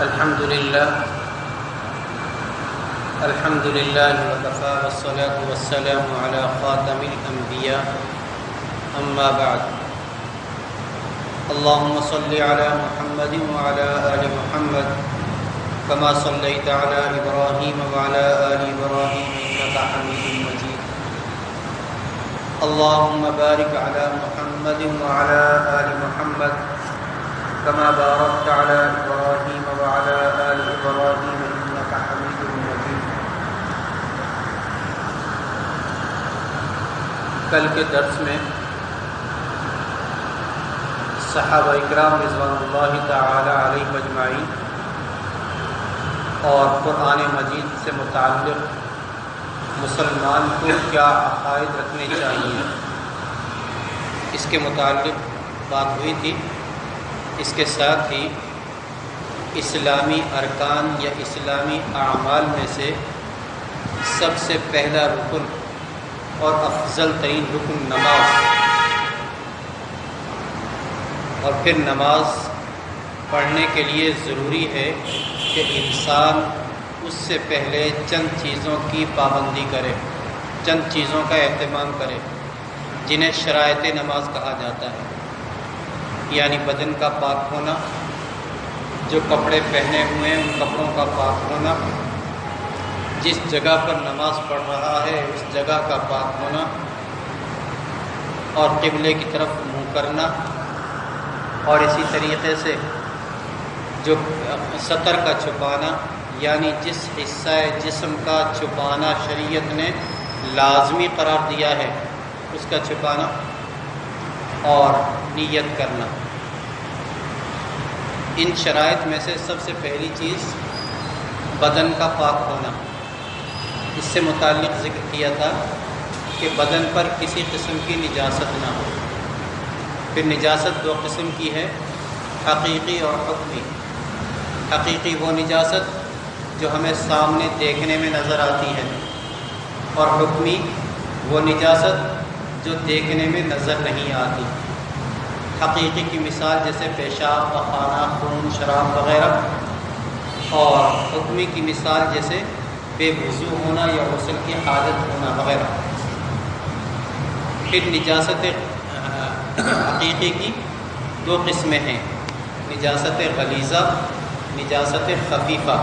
الحمد لله وكفى والصلاة والسلام على خاتم الأنبياء أما بعد اللهم صل على محمد وعلى آل محمد كما صليت على إبراهيم وعلى آل إبراهيم إنك حميد مجيد اللهم بارك على محمد وعلى آل محمد كما باركت على إبراهيم وعلى آل إبراهيم إنك حميد مجيد۔ کل کے درس میں صحابہ اکرام رضوان اللہ تعالی علیہم اجمعین اور قرآن مجید سے متعلق مسلمان کو کیا عقائد رکھنے چاہیے اس کے متعلق بات ہوئی تھی۔ اس کے ساتھ ہی اسلامی ارکان یا اسلامی اعمال میں سے سب سے پہلا رکن اور افضل ترین رکن نماز، اور پھر نماز پڑھنے کے لیے ضروری ہے کہ انسان اس سے پہلے چند چیزوں کی پابندی کرے، چند چیزوں کا اہتمام کرے جنہیں شرائط نماز کہا جاتا ہے، یعنی بدن کا پاک ہونا، جو کپڑے پہنے ہوئے ہیں ان کپڑوں کا پاک ہونا، جس جگہ پر نماز پڑھ رہا ہے اس جگہ کا پاک ہونا، اور قبلے کی طرف منہ کرنا، اور اسی طریقے سے جو سطر کا چھپانا، یعنی جس حصہ جسم کا چھپانا شریعت نے لازمی قرار دیا ہے اس کا چھپانا، اور نیت کرنا۔ ان شرائط میں سے سب سے پہلی چیز بدن کا پاک ہونا۔ اس سے متعلق ذکر کیا تھا کہ بدن پر کسی قسم کی نجاست نہ ہو۔ پھر نجاست دو قسم کی ہے، حقیقی اور حکمی۔ حقیقی وہ نجاست جو ہمیں سامنے دیکھنے میں نظر آتی ہے، اور حکمی وہ نجاست جو دیکھنے میں نظر نہیں آتی۔ حقیقی کی مثال جیسے پیشاب، پخانہ، خون، شراب وغیرہ، اور حکمی کی مثال جیسے بے وضو ہونا یا غسل کی حاجت ہونا وغیرہ۔ پھر نجاست حقیقی کی دو قسمیں ہیں، نجاست غلیظہ، نجاست خفیفہ۔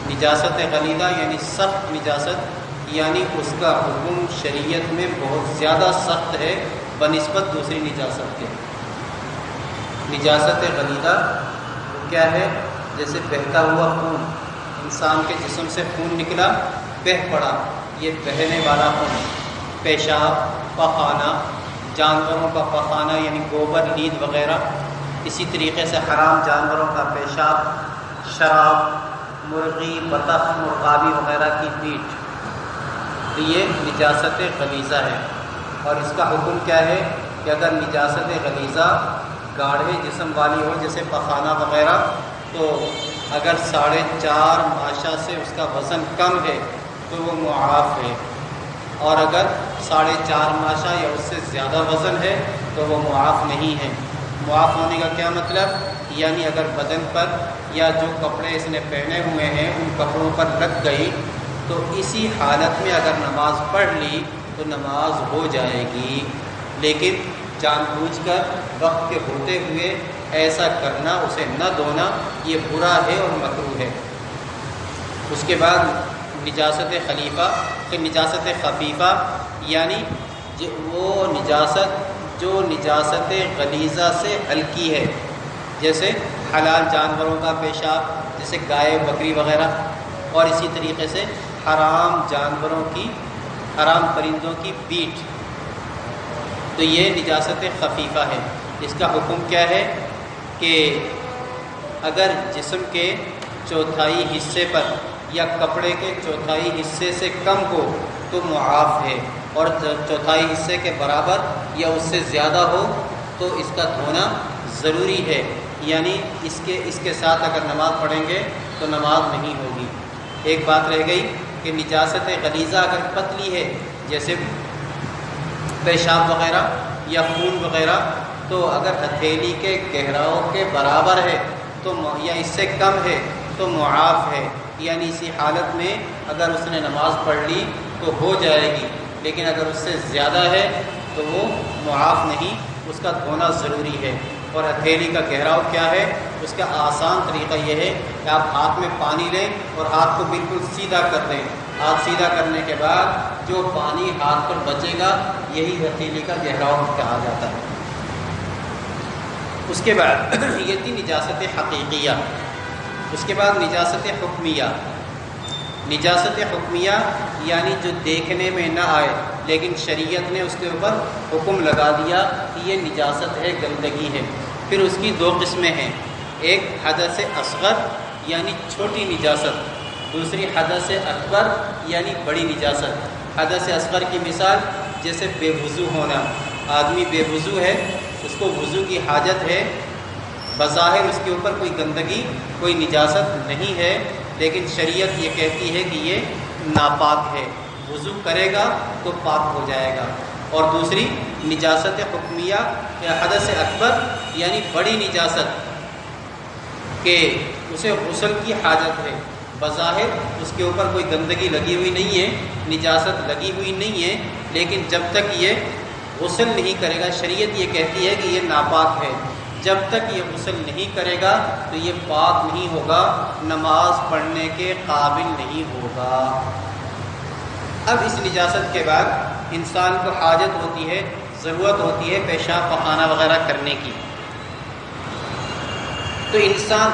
نجاست غلیظہ یعنی سخت نجاست، یعنی اس کا حکم شریعت میں بہت زیادہ سخت ہے بنسبت دوسری نجاست کے۔ نجاست غلیظہ کیا ہے؟ جیسے بہتا ہوا خون، انسان کے جسم سے خون نکلا، بہہ پڑا، یہ بہنے والا خون۔ پیشاب، پخانہ، جانوروں کا پخانہ یعنی گوبر، لید وغیرہ، اسی طریقے سے حرام جانوروں کا پیشاب، شراب، مرغی، بطخ، مرغابی وغیرہ کی پیٹ، تو یہ نجاست غلیظہ ہے۔ اور اس کا حکم کیا ہے کہ اگر نجاست غلیظہ گاڑھے جسم والی ہو جیسے پخانہ وغیرہ، تو اگر 4.5 ماشا سے اس کا وزن کم ہے تو وہ معاف ہے، اور اگر 4.5 ماشا یا اس سے زیادہ وزن ہے تو وہ معاف نہیں ہے۔ معاف ہونے کا کیا مطلب؟ یعنی اگر بدن پر یا جو کپڑے اس نے پہنے ہوئے ہیں ان کپڑوں پر لگ گئی تو اسی حالت میں اگر نماز پڑھ لی تو نماز ہو جائے گی، لیکن جان بوجھ کر وقت کے ہوتے ہوئے ایسا کرنا، اسے نہ دھونا، یہ برا ہے اور مکروہ ہے۔ اس کے بعد نجاست خلیفہ، پھر نجاست خفیفہ، یعنی وہ نجاست جو نجاست غلیظہ سے ہلکی ہے، جیسے حلال جانوروں کا پیشاب جیسے گائے، بکری وغیرہ، اور اسی طریقے سے حرام جانوروں کی، حرام پرندوں کی پیٹھ، تو یہ نجاست خفیفہ ہے۔ اس کا حکم کیا ہے کہ اگر جسم کے چوتھائی حصے پر یا کپڑے کے چوتھائی حصے سے کم ہو تو معاف ہے، اور چوتھائی حصے کے برابر یا اس سے زیادہ ہو تو اس کا دھونا ضروری ہے، یعنی اس کے ساتھ اگر نماز پڑھیں گے تو نماز نہیں ہوگی۔ ایک بات رہ گئی کہ نجاست غلیظہ اگر پتلی ہے جیسے پیشاب وغیرہ یا خون وغیرہ، تو اگر ہتھیلی کے گہراؤ کے برابر ہے تو یا اس سے کم ہے تو معاف ہے، یعنی اسی حالت میں اگر اس نے نماز پڑھ لی تو ہو جائے گی، لیکن اگر اس سے زیادہ ہے تو وہ معاف نہیں، اس کا دھونا ضروری ہے۔ اور ہتھیلی کا گہراؤ کیا ہے؟ اس کا آسان طریقہ یہ ہے کہ آپ ہاتھ میں پانی لیں اور ہاتھ کو بالکل سیدھا کر دیں، ہاتھ سیدھا کرنے کے بعد جو پانی ہاتھ پر بچے گا یہی ہتھیلی کا گہراؤ کہا جاتا ہے۔ اس کے بعد یہ تھی نجاست حقیقیہ۔ اس کے بعد نجاست حکمیہ۔ نجاست حکمیہ یعنی جو دیکھنے میں نہ آئے لیکن شریعت نے اس کے اوپر حکم لگا دیا کہ یہ نجاست ہے، گندگی ہے۔ پھر اس کی دو قسمیں ہیں، ایک حدث اصغر یعنی چھوٹی نجاست، دوسری حدث اکبر یعنی بڑی نجاست۔ حدث اصغر کی مثال جیسے بے وضو ہونا، آدمی بے وضو ہے، اس کو وضو کی حاجت ہے، بظاہر اس کے اوپر کوئی گندگی کوئی نجاست نہیں ہے، لیکن شریعت یہ کہتی ہے کہ یہ ناپاک ہے، وضو کرے گا تو پاک ہو جائے گا۔ اور دوسری نجاست حکمیہ یا حدث اکبر یعنی بڑی نجاست کہ اسے غسل کی حاجت ہے، بظاہر اس کے اوپر کوئی گندگی لگی ہوئی نہیں ہے، نجاست لگی ہوئی نہیں ہے، لیکن جب تک یہ غسل نہیں کرے گا، شریعت یہ کہتی ہے کہ یہ ناپاک ہے، جب تک یہ غسل نہیں کرے گا تو یہ پاک نہیں ہوگا، نماز پڑھنے کے قابل نہیں ہوگا۔ اب اس نجاست کے بعد انسان کو حاجت ہوتی ہے، ضرورت ہوتی ہے پیشاب پخانہ وغیرہ کرنے کی، تو انسان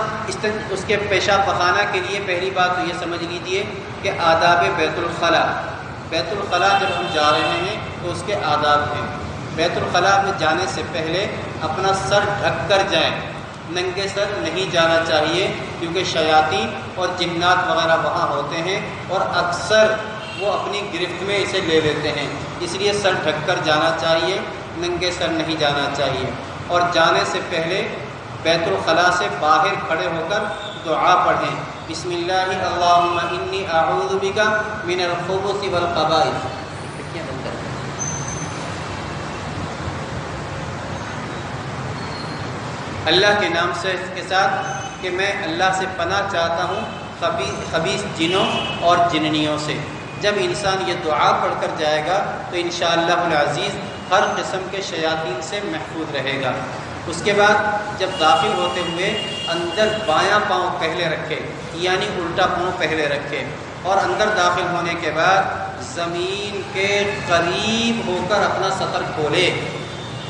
اس کے پیشاب پخانہ کے لیے پہلی بات تو یہ سمجھ لیجیے کہ آداب بیت الخلاء۔ بیت الخلاء جب ہم جا رہے ہیں تو اس کے آداب ہیں۔ بیت الخلاء میں جانے سے پہلے اپنا سر ڈھک کر جائیں، ننگے سر نہیں جانا چاہیے، کیونکہ شیاطین اور جنات وغیرہ وہاں ہوتے ہیں اور اکثر وہ اپنی گرفت میں اسے لے لیتے ہیں، اس لیے سر ڈھک کر جانا چاہیے، ننگے سر نہیں جانا چاہیے۔ اور جانے سے پہلے بیت الخلاء سے باہر کھڑے ہو کر دعا پڑھیں، بسم اللہ اللہم انی اعوذ بک من الخبث والخبائث۔ اللہ کے نام سے کے ساتھ کہ میں اللہ سے پناہ چاہتا ہوں خبیث جنوں اور جننیوں سے۔ جب انسان یہ دعا پڑھ کر جائے گا تو انشاءاللہ العزیز ہر قسم کے شیاطین سے محفوظ رہے گا۔ اس کے بعد جب داخل ہوتے ہوئے اندر بایاں پاؤں پہلے رکھے، یعنی الٹا پاؤں پہلے رکھے، اور اندر داخل ہونے کے بعد زمین کے قریب ہو کر اپنا سطر کھولے،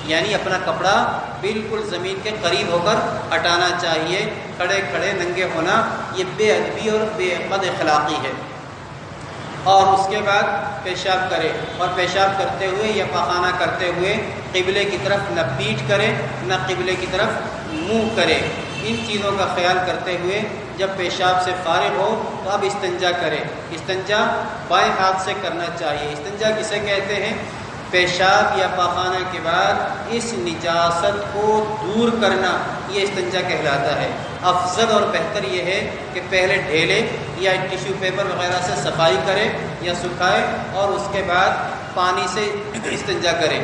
یعنی اپنا کپڑا بالکل زمین کے قریب ہو کر ہٹانا چاہیے۔ کھڑے کھڑے ننگے ہونا یہ بے ادبی اور بد اخلاقی ہے۔ اور اس کے بعد پیشاب کرے، اور پیشاب کرتے ہوئے یا پخانہ کرتے ہوئے قبلے کی طرف نہ پیٹھ کرے نہ قبلے کی طرف منہ کرے۔ ان چیزوں کا خیال کرتے ہوئے جب پیشاب سے فارغ ہو تو اب استنجا کرے۔ استنجا بائیں ہاتھ سے کرنا چاہیے۔ استنجا کسے کہتے ہیں؟ پیشاب یا پخانہ کے بعد اس نجاست کو دور کرنا، یہ استنجا کہلاتا ہے۔ افضل اور بہتر یہ ہے کہ پہلے ڈھیلے یا ٹیشو پیپر وغیرہ سے صفائی کرے یا سکھائے اور اس کے بعد پانی سے استنجا کرے۔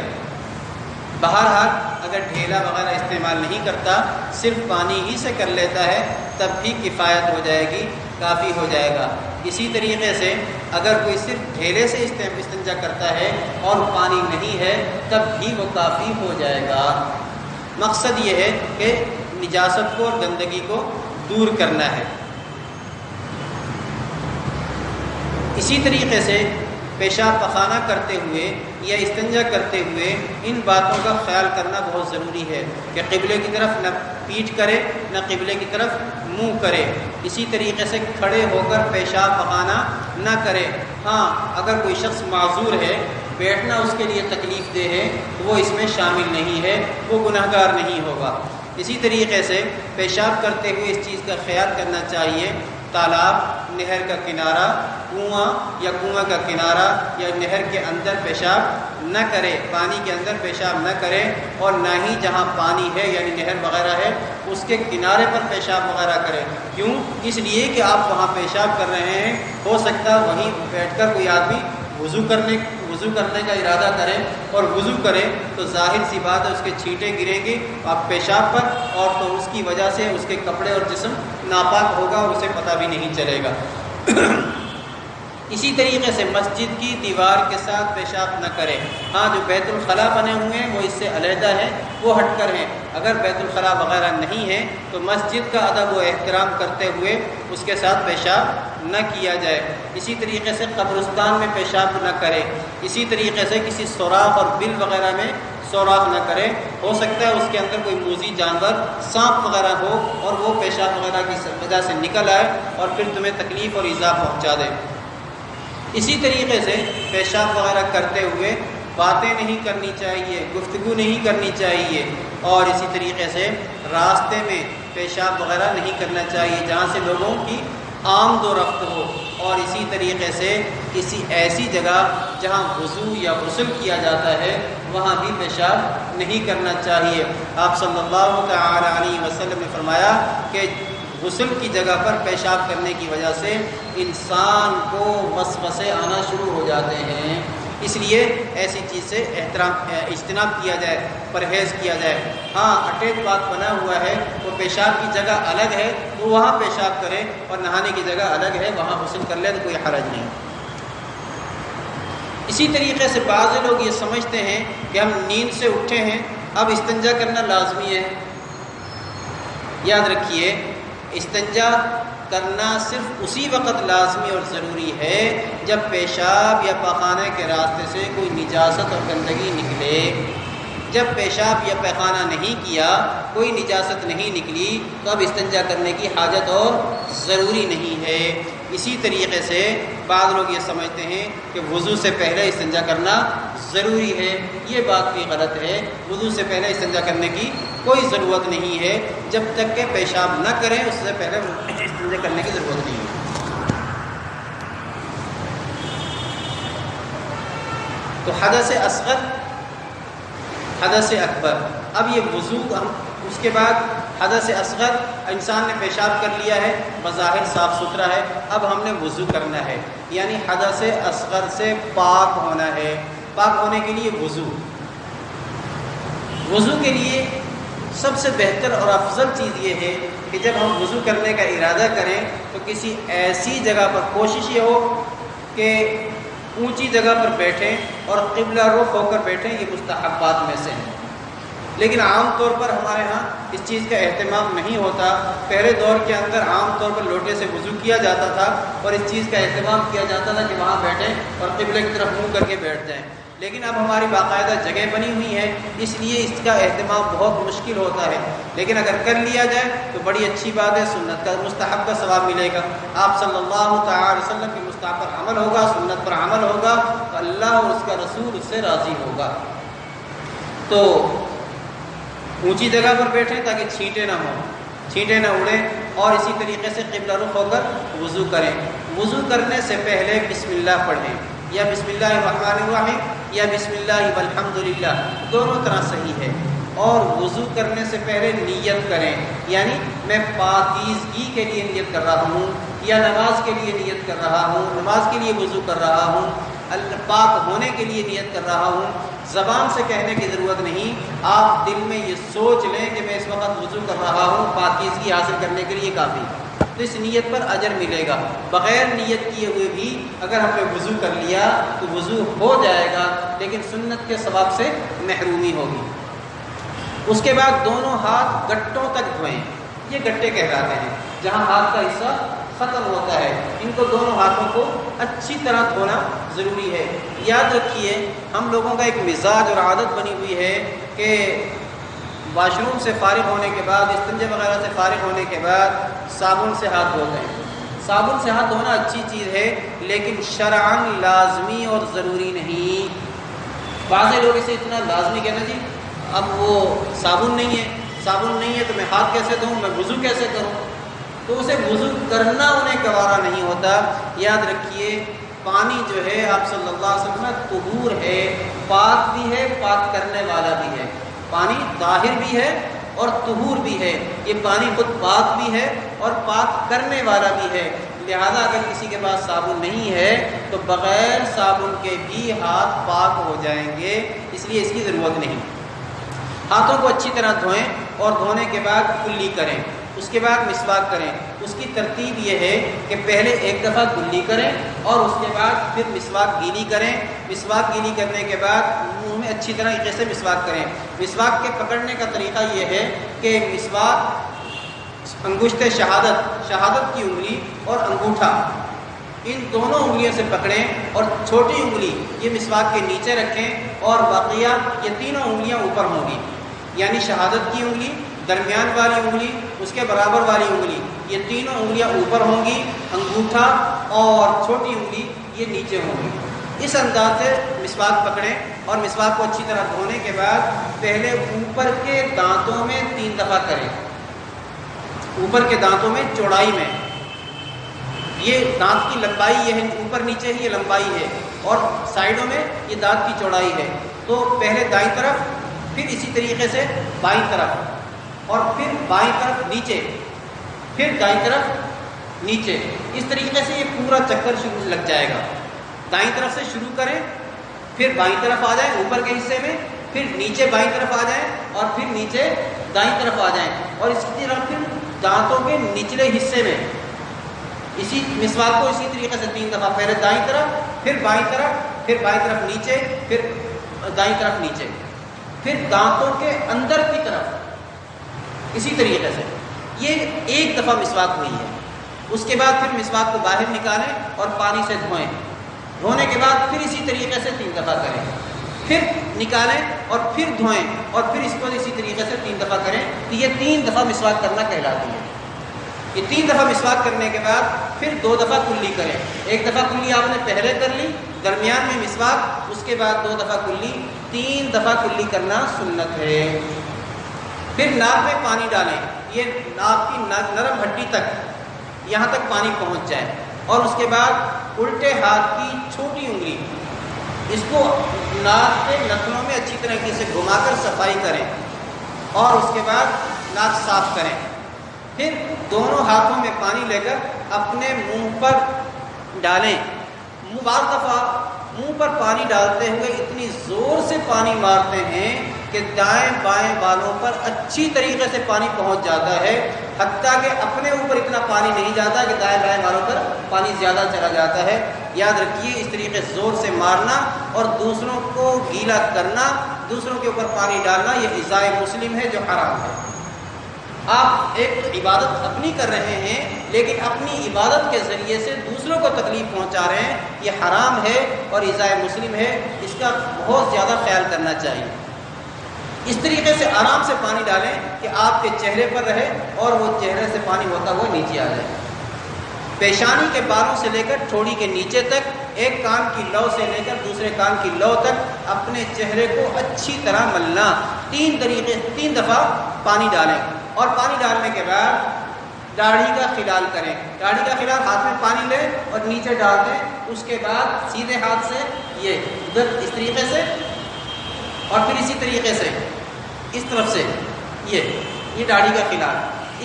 بہرحال اگر ڈھیلا وغیرہ استعمال نہیں کرتا، صرف پانی ہی سے کر لیتا ہے تب بھی کفایت ہو جائے گی، کافی ہو جائے گا۔ اسی طریقے سے اگر کوئی صرف ڈھیلے سے استنجا کرتا ہے اور پانی نہیں ہے تب بھی وہ کافی ہو جائے گا۔ مقصد یہ ہے کہ نجاست کو اور گندگی کو دور کرنا ہے۔ اسی طریقے سے پیشاب پخانہ کرتے ہوئے یا استنجا کرتے ہوئے ان باتوں کا خیال کرنا بہت ضروری ہے کہ قبلے کی طرف نہ پیٹھ کرے نہ قبلے کی طرف منہ کرے۔ اسی طریقے سے کھڑے ہو کر پیشاب پخانہ نہ کرے۔ ہاں اگر کوئی شخص معذور ہے، بیٹھنا اس کے لیے تکلیف دہ ہے، وہ اس میں شامل نہیں ہے، وہ گنہگار نہیں ہوگا۔ اسی طریقے سے پیشاب کرتے ہوئے اس چیز کا خیال کرنا چاہیے، تالاب، نہر کا کنارہ، کنواں یا کنواں کا کنارہ یا نہر کے اندر پیشاب نہ کرے، پانی کے اندر پیشاب نہ کرے، اور نہ ہی جہاں پانی ہے یعنی نہر وغیرہ ہے اس کے کنارے پر پیشاب وغیرہ کرے۔ کیوں؟ اس لیے کہ آپ وہاں پیشاب کر رہے ہیں، ہو سکتا ہے وہیں بیٹھ کر کوئی آدمی وضو وضو کرنے کا ارادہ کرے اور وضو کرے تو ظاہر سی بات ہے اس کے چھینٹیں گریں گی آپ پیشاب پر، اور تو اس کی وجہ سے اس کے کپڑے اور جسم ناپاک ہوگا اور اسے پتہ بھی نہیں چلے گا۔ اسی طریقے سے مسجد کی دیوار کے ساتھ پیشاب نہ کرے۔ ہاں جو بیت الخلاء بنے ہوئے ہیں وہ اس سے علیحدہ ہیں، وہ ہٹ کر ہیں۔ اگر بیت الخلاء وغیرہ نہیں ہے تو مسجد کا ادب و احترام کرتے ہوئے اس کے ساتھ پیشاب نہ کیا جائے۔ اسی طریقے سے قبرستان میں پیشاب نہ کرے۔ اسی طریقے سے کسی سوراخ اور بل وغیرہ میں سوراخ نہ کرے، ہو سکتا ہے اس کے اندر کوئی موذی جانور سانپ وغیرہ ہو اور وہ پیشاب وغیرہ کی وجہ سے نکل آئے اور پھر تمہیں تکلیف اور ایذا پہنچا دے۔ اسی طریقے سے پیشاب وغیرہ کرتے ہوئے باتیں نہیں کرنی چاہیے، گفتگو نہیں کرنی چاہیے، اور اسی طریقے سے راستے میں پیشاب وغیرہ نہیں کرنا چاہیے جہاں سے لوگوں کی آمد و رفت ہو، اور اسی طریقے سے کسی ایسی جگہ جہاں وضو یا غسل کیا جاتا ہے وہاں بھی پیشاب نہیں کرنا چاہیے۔ آپ صلی اللہ تعالی علیہ وسلم نے فرمایا کہ غسل کی جگہ پر پیشاب کرنے کی وجہ سے انسان کو وسوسے آنا شروع ہو جاتے ہیں، اس لیے ایسی چیز سے اجتناب کیا جائے، پرہیز کیا جائے۔ ہاں اٹیچ بات بنا ہوا ہے، وہ پیشاب کی جگہ الگ ہے تو وہاں پیشاب کرے، اور نہانے کی جگہ الگ ہے وہاں غسل کر لے تو کوئی حرج نہیں۔ اسی طریقے سے بعض لوگ یہ سمجھتے ہیں کہ ہم نیند سے اٹھے ہیں اب استنجا کرنا لازمی ہے۔ یاد رکھیے استنجا کرنا صرف اسی وقت لازمی اور ضروری ہے جب پیشاب یا پاخانے کے راستے سے کوئی نجاست اور گندگی نکلے۔ جب پیشاب یا پیخانہ نہیں کیا، کوئی نجاست نہیں نکلی، تو اب استنجا کرنے کی حاجت اور ضروری نہیں ہے۔ اسی طریقے سے بعض لوگ یہ سمجھتے ہیں کہ وضو سے پہلے استنجا کرنا ضروری ہے، یہ بات بھی غلط ہے۔ وضو سے پہلے استنجا کرنے کی کوئی ضرورت نہیں ہے، جب تک کہ پیشاب نہ کریں اس سے پہلے استنجا کرنے کی ضرورت نہیں ہے۔ تو حدث اصغر، حدث اکبر، اب یہ وضو اس کے بعد حدث اصغر انسان نے پیشاب کر لیا ہے، بظاہر صاف ستھرا ہے، اب ہم نے وضو کرنا ہے، یعنی حدث اصغر سے پاک ہونا ہے۔ پاک ہونے کے لیے وضو کے لیے سب سے بہتر اور افضل چیز یہ ہے کہ جب ہم وضو کرنے کا ارادہ کریں تو کسی ایسی جگہ پر کوشش یہ ہو کہ اونچی جگہ پر بیٹھیں اور قبلہ رخ ہو کر بیٹھیں، یہ مستحبات میں سے ہیں۔ لیکن عام طور پر ہمارے ہاں اس چیز کا اہتمام نہیں ہوتا۔ پہلے دور کے اندر عام طور پر لوٹے سے وضو کیا جاتا تھا اور اس چیز کا اہتمام کیا جاتا تھا کہ وہاں بیٹھیں اور قبلے کی طرف منہ کر کے بیٹھ جائیں۔ لیکن اب ہماری باقاعدہ جگہ بنی ہوئی ہے، اس لیے اس کا اہتمام بہت مشکل ہوتا ہے، لیکن اگر کر لیا جائے تو بڑی اچھی بات ہے، سنت کا مستحب کا ثواب ملے گا۔ آپ صلی اللہ تعالی علیہ وسلم کے مستحب پر عمل ہوگا، سنت پر عمل ہوگا تو اللہ اور اس کا رسول اس سے راضی ہوگا۔ تو اونچی جگہ پر بیٹھیں تاکہ چھینٹیں نہ ہوں، چھینٹیں نہ اڑیں، اور اسی طریقے سے قبلہ رخ ہو کر وضو کریں۔ وضو کرنے سے پہلے بسم اللہ پڑھیں، یا بسم اللہ الرحمن الرحیم یا بسم اللہ والحمد للہ، دونوں طرح صحیح ہے۔ اور وضو کرنے سے پہلے نیت کریں، یعنی میں پاکیزگی کے لیے نیت کر رہا ہوں، یا نماز کے لیے نیت کر رہا ہوں، نماز کے لیے وضو کر رہا ہوں، پاک ہونے کے لیے نیت کر رہا ہوں۔ زبان سے کہنے کی ضرورت نہیں، آپ دل میں یہ سوچ لیں کہ میں اس وقت وضو کر رہا ہوں، پاکیزگی حاصل کرنے کے لیے کافی، تو اس نیت پر اجر ملے گا۔ بغیر نیت کیے ہوئے بھی اگر ہم نے وضو کر لیا تو وضو ہو جائے گا، لیکن سنت کے ثواب سے محرومی ہوگی۔ اس کے بعد دونوں ہاتھ گٹوں تک دھوئیں، یہ گٹے کہلاتے ہیں جہاں ہاتھ کا حصہ ختم ہوتا ہے، ان کو دونوں ہاتھوں کو اچھی طرح دھونا ضروری ہے۔ یاد رکھیے ہم لوگوں کا ایک مزاج اور عادت بنی ہوئی ہے کہ واش روم سے فارغ ہونے کے بعد، استنجا وغیرہ سے فارغ ہونے کے بعد صابن سے ہاتھ دھوتے ہیں۔ صابن سے ہاتھ دھونا اچھی چیز ہے، لیکن شرعاً لازمی اور ضروری نہیں۔ بعض لوگ اسے اتنا لازمی کہنا جی اب وہ صابن نہیں ہے تو میں ہاتھ کیسے دھوں، میں وضو کیسے کروں، تو اسے وضو کرنا انہیں گوارا نہیں ہوتا۔ یاد رکھیے پانی جو ہے آپ صلی اللہ علیہ وسلم طہور ہے، پاک بھی ہے، پاک کرنے والا بھی ہے۔ پانی طاہر بھی ہے اور طہور بھی ہے، یہ پانی خود پاک بھی ہے اور پاک کرنے والا بھی ہے، لہذا اگر کسی کے پاس صابن نہیں ہے تو بغیر صابن کے بھی ہاتھ پاک ہو جائیں گے، اس لیے اس کی ضرورت نہیں۔ ہاتھوں کو اچھی طرح دھوئیں اور دھونے کے بعد کلی کریں، اس کے بعد مسواک کریں۔ اس کی ترتیب یہ ہے کہ پہلے ایک دفعہ کلی کریں اور اس کے بعد پھر مسواک گیلی کریں۔ مسواک گیلی کرنے کے بعد منہ میں اچھی طریقے سے مسواک کریں۔ مسواک کے پکڑنے کا طریقہ یہ ہے کہ مسواک انگشت شہادت کی انگلی اور انگوٹھا ان دونوں انگلیوں سے پکڑیں اور چھوٹی انگلی یہ مسواک کے نیچے رکھیں اور باقیہ یہ تینوں انگلیاں اوپر ہوں گی، یعنی شہادت کی انگلی، درمیان والی انگلی، اس کے برابر والی انگلی، یہ تینوں انگلیاں اوپر ہوں گی، انگوٹھا اور چھوٹی انگلی یہ نیچے ہوں گی۔ اس انداز سے مسواک پکڑیں اور مسواک کو اچھی طرح دھونے کے بعد پہلے اوپر کے دانتوں میں 3 دفعہ کریں، اوپر کے دانتوں میں چوڑائی میں، یہ دانت کی لمبائی یہ ہے، اوپر نیچے ہی یہ لمبائی ہے اور سائڈوں میں یہ دانت کی چوڑائی ہے۔ تو پہلے دائیں طرف، پھر اسی طریقے سے بائیں طرف اور پھر بائیں طرف نیچے، پھر دائیں طرف نیچے، اس طریقے سے یہ پورا چکر لگ جائے گا۔ دائیں طرف سے شروع کریں، پھر بائیں طرف آ جائیں اوپر کے حصے میں، پھر نیچے بائیں طرف آ جائیں اور پھر نیچے دائیں طرف آ جائیں اور اس کی طرف پھر دانتوں کے نچلے حصے میں اسی مسواک کو اسی طریقے سے 3 دفعہ، پہلے دائیں طرف، پھر بائیں طرف، پھر بائیں طرف نیچے، پھر دائیں طرف نیچے، پھر دانتوں کے اندر کی طرف اسی طریقے سے۔ یہ 1 دفعہ مسواک ہوئی ہے۔ اس کے بعد پھر مسواک کو باہر نکالیں اور پانی سے دھوئیں، دھونے کے بعد پھر اسی طریقے سے 3 دفعہ کریں، پھر نکالیں اور پھر دھوئیں اور پھر اس کو اسی طریقے سے 3 دفعہ کریں۔ تو یہ 3 دفعہ مسواک کرنا کہلاتی ہے۔ یہ 3 دفعہ مسواک کرنے کے بعد پھر 2 دفعہ کلی کریں۔ 1 دفعہ کلی آپ نے پہلے کر لی، درمیان میں مسواک، اس کے بعد 2 دفعہ کلی، 3 دفعہ کلی کرنا سنت ہے۔ پھر ناک میں پانی ڈالیں، یہ ناک کی نرم ہڈی تک، یہاں تک پانی پہنچ جائے اور اس کے بعد الٹے ہاتھ کی چھوٹی انگلی اس کو ناک کے نتنوں میں اچھی طریقے سے گھما کر صفائی کریں اور اس کے بعد ناک صاف کریں۔ پھر دونوں ہاتھوں میں پانی لے کر اپنے منہ پر ڈالیں۔ بعض دفعہ منہ پر پانی ڈالتے ہوئے اتنی زور سے پانی مارتے ہیں کہ دائیں بائیں بالوں پر اچھی طریقے سے پانی پہنچ جاتا ہے، حتیٰ کہ اپنے اوپر اتنا پانی نہیں جاتا کہ دائیں بائیں بالوں پر پانی زیادہ چلا جاتا ہے۔ یاد رکھیے، اس طریقے سے زور سے مارنا اور دوسروں کو گیلا کرنا، دوسروں کے اوپر پانی ڈالنا، یہ ایذاء مسلم ہے جو حرام ہے۔ آپ ایک تو عبادت اپنی کر رہے ہیں لیکن اپنی عبادت کے ذریعے سے دوسروں کو تکلیف پہنچا رہے ہیں، یہ حرام ہے اور ایذاء مسلم ہے، اس کا بہت زیادہ خیال کرنا چاہیے۔ اس طریقے سے آرام سے پانی ڈالیں کہ آپ کے چہرے پر رہے اور وہ چہرے سے پانی ہوتا ہوا نیچے آ جائے۔ پیشانی کے بالوں سے لے کر ٹھوڑی کے نیچے تک، ایک کان کی لو سے لے کر دوسرے کان کی لو تک اپنے چہرے کو اچھی طرح ملنا، 3 دفعہ پانی ڈالیں اور پانی ڈالنے کے بعد داڑھی کا خلال کریں۔ داڑھی کا خلال ہاتھ میں پانی لیں اور نیچے ڈال دیں، اس کے بعد سیدھے ہاتھ سے یہ ادھر اس طریقے سے اور پھر اسی طریقے سے اس طرف سے یہ داڑھی کا خلال۔